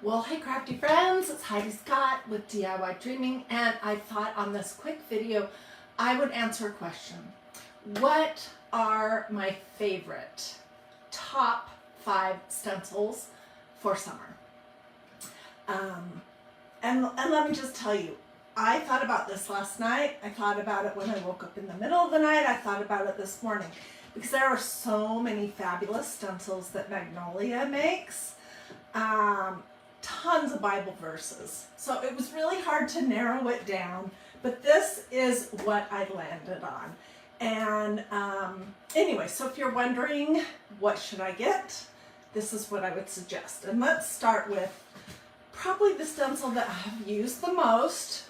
Well, hey crafty friends, it's Hiedi Scott with DiyDreaming, and I thought on this quick video I would answer a question. What are my favorite top 5 stencils for summer? And let me just tell you, I thought about this last night. I thought about it when I woke up in the middle of the night. I thought about it this morning because there are so many fabulous stencils that Magnolia makes. Tons of Bible verses. So it was really hard to narrow it down, but this is what I landed on. And anyway, so if you're wondering what should I get, this is what I would suggest. And let's start with probably the stencil that I have used the most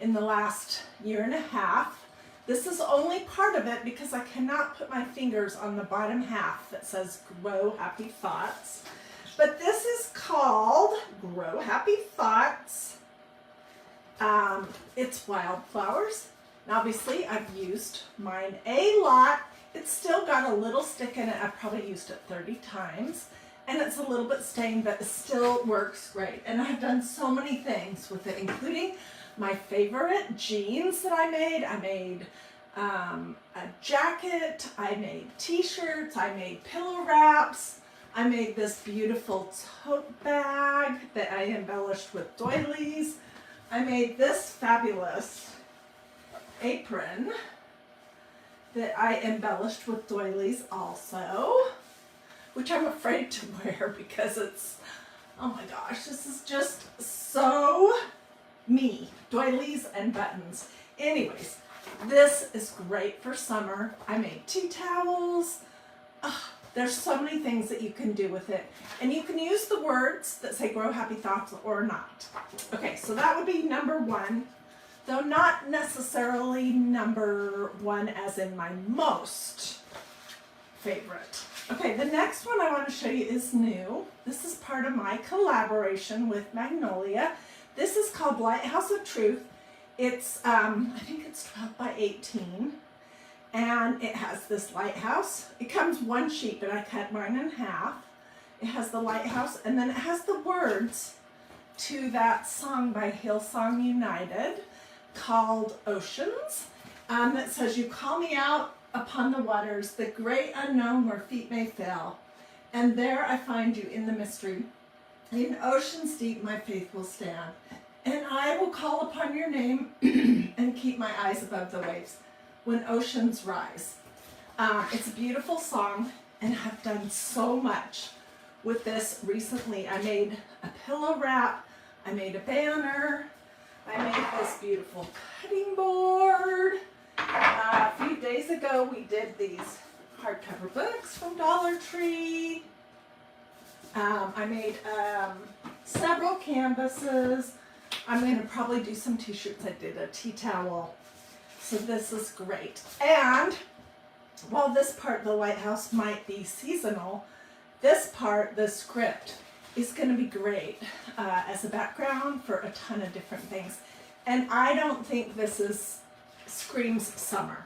in the last year and a half. This is only part of it because I cannot put my fingers on the bottom half that says Grow Happy Thoughts. But this is called Grow Happy Thoughts. It's wildflowers. And obviously I've used mine a lot. It's still got a little stick in it. I've probably used it 30 times. And it's a little bit stained, but it still works great. And I've done so many things with it, including my favorite jeans that I made. I made a jacket. I made t-shirts. I made pillow wraps. I made this beautiful tote bag that I embellished with doilies. I made this fabulous apron that I embellished with doilies also, which I'm afraid to wear because it's, oh my gosh, this is just so me. Doilies and buttons. Anyways, this is great for summer. I made tea towels. There's so many things that you can do with it. And you can use the words that say Grow Happy Thoughts or not. Okay, so that would be number 1, though not necessarily number 1 as in my most favorite. Okay, the next one I want to show you is new. This is part of my collaboration with Magnolia. This is called Lighthouse of Truth. It's, I think it's 12 by 18. And it has this lighthouse. It comes one sheet, but I cut mine in half. It has the lighthouse, and then it has the words to that song by Hillsong United called Oceans. That says, you call me out upon the waters, the great unknown where feet may fail. And there I find you in the mystery. In oceans deep my faith will stand. And I will call upon your name and keep my eyes above the waves when oceans rise. It's a beautiful song, and I've done so much with this recently. I made a pillow wrap, I made a banner, I made this beautiful cutting board. A few days ago we did these hardcover books from Dollar Tree. I made several canvases. I'm going to probably do some t-shirts. I did a tea towel. So this is great. And while this part, the lighthouse, might be seasonal, this part, the script, is going to be great as a background for a ton of different things. And I don't think this screams summer.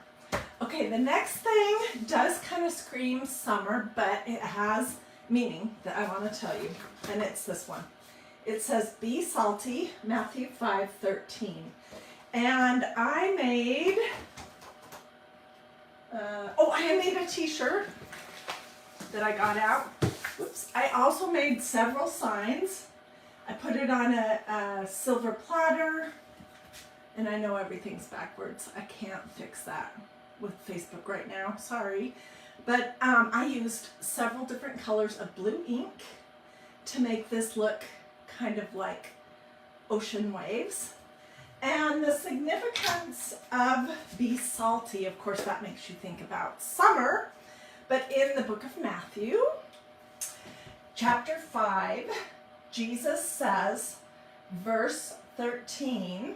Okay, the next thing does kind of scream summer, but it has meaning that I want to tell you. And it's this one. It says, be salty, Matthew 5:13. And I made, I made a t-shirt that I got out. Whoops. I also made several signs. I put it on a silver platter, and I know everything's backwards. I can't fix that with Facebook right now, sorry. But I used several different colors of blue ink to make this look kind of like ocean waves. And the significance of be salty, of course, that makes you think about summer. But in the book of Matthew, chapter 5, Jesus says, verse 13,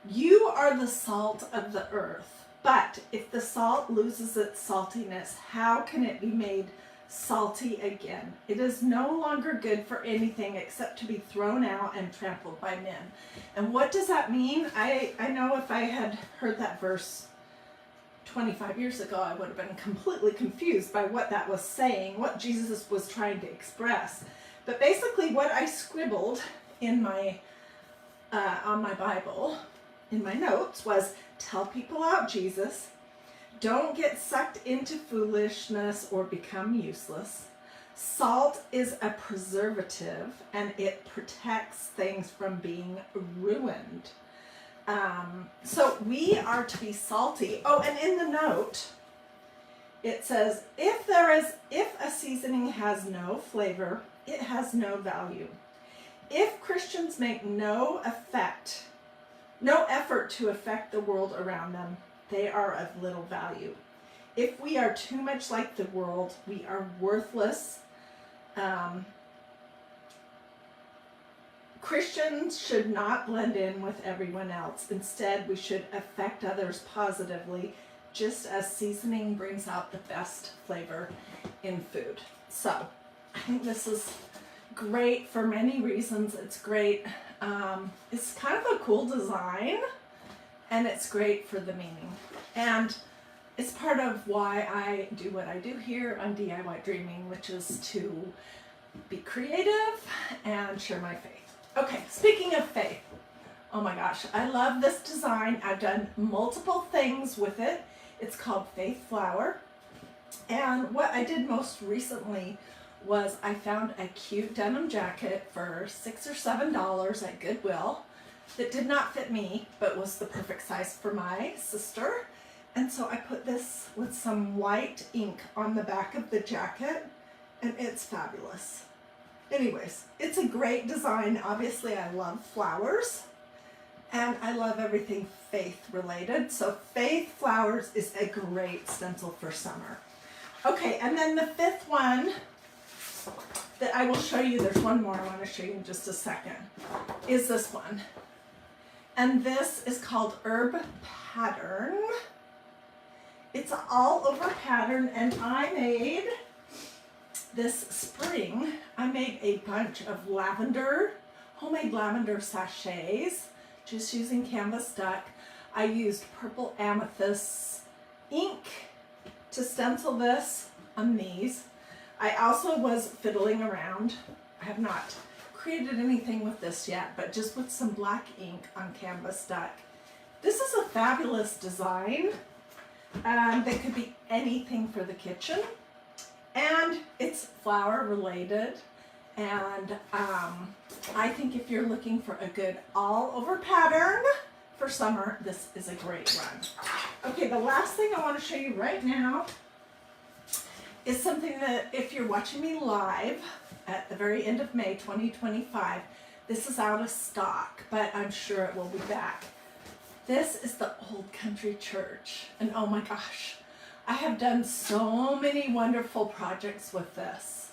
you are the salt of the earth, but if the salt loses its saltiness, how can it be made salty again? It is no longer good for anything except to be thrown out and trampled by men. And what does that mean? I know if I had heard that verse 25 years ago, I would have been completely confused by what that was saying, what Jesus was trying to express. But basically what I scribbled in my on my Bible, in my notes, was tell people about Jesus, don't get sucked into foolishness or become useless. Salt is a preservative and it protects things from being ruined. So we are to be salty. Oh, and in the note, it says, if a seasoning has no flavor, it has no value. If Christians make no effort to affect the world around them, they are of little value. If we are too much like the world, we are worthless. Christians should not blend in with everyone else. Instead, we should affect others positively, just as seasoning brings out the best flavor in food. So, I think this is great for many reasons. It's great. It's kind of a cool design, and it's great for the meaning. And it's part of why I do what I do here on DiyDreaming, which is to be creative and share my faith. Okay, speaking of faith, oh my gosh, I love this design. I've done multiple things with it. It's called Faith Flower. And what I did most recently was I found a cute denim jacket for $6 or $7 at Goodwill that did not fit me, but was the perfect size for my sister. And so I put this with some white ink on the back of the jacket, and it's fabulous. Anyways, it's a great design. Obviously, I love flowers, and I love everything faith related. So Faith Flowers is a great stencil for summer. Okay, and then the fifth one that I will show you, there's one more I want to show you in just a second, is this one. And this is called Herb Pattern. It's an all over pattern, and I made this spring, I made a bunch of homemade lavender sachets, just using canvas duck. I used purple amethyst ink to stencil this on these. I also was fiddling around. I have not created anything with this yet, but just with some black ink on canvas duck. This is a fabulous design. That could be anything for the kitchen. And it's flower related, and I think if you're looking for a good all over pattern for summer, this is a great run. Okay, the last thing I want to show you right now is something that if you're watching me live at the very end of May 2025, this is out of stock, but I'm sure it will be back. This is the Old Country Church, and oh my gosh, I have done so many wonderful projects with this.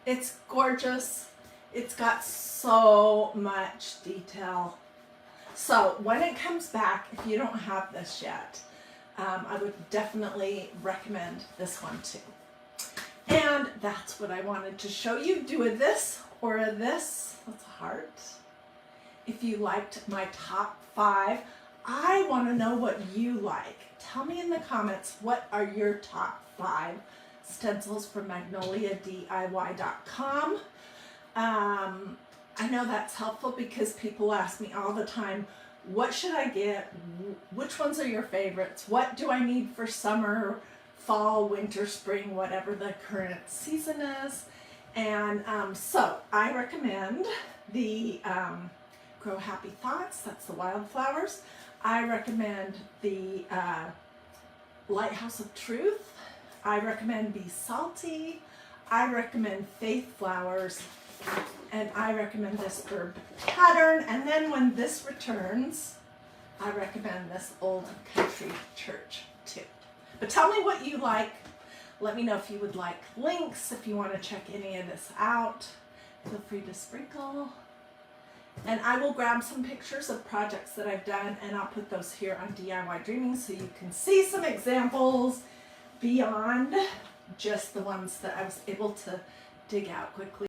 It's gorgeous. It's got so much detail. So when it comes back, if you don't have this yet, I would definitely recommend this one too. And that's what I wanted to show you. Do a this or a this. That's a heart. If you liked my top 5, I want to know what you like. Tell me in the comments, what are your top 5 stencils from magnoliadiy.com. I know that's helpful because people ask me all the time, what should I get? Which ones are your favorites? What do I need for summer, fall, winter, spring, whatever the current season is? And so I recommend the Grow Happy Thoughts. That's the wildflowers. I recommend the Lighthouse of Truth. I recommend Be Salty. I recommend Faith Flowers. And I recommend this herb pattern. And then when this returns, I recommend this Old Country Church too. But tell me what you like. Let me know if you would like links, if you want to check any of this out. Feel free to sprinkle. And I will grab some pictures of projects that I've done, and I'll put those here on DiyDreaming so you can see some examples beyond just the ones that I was able to dig out quickly.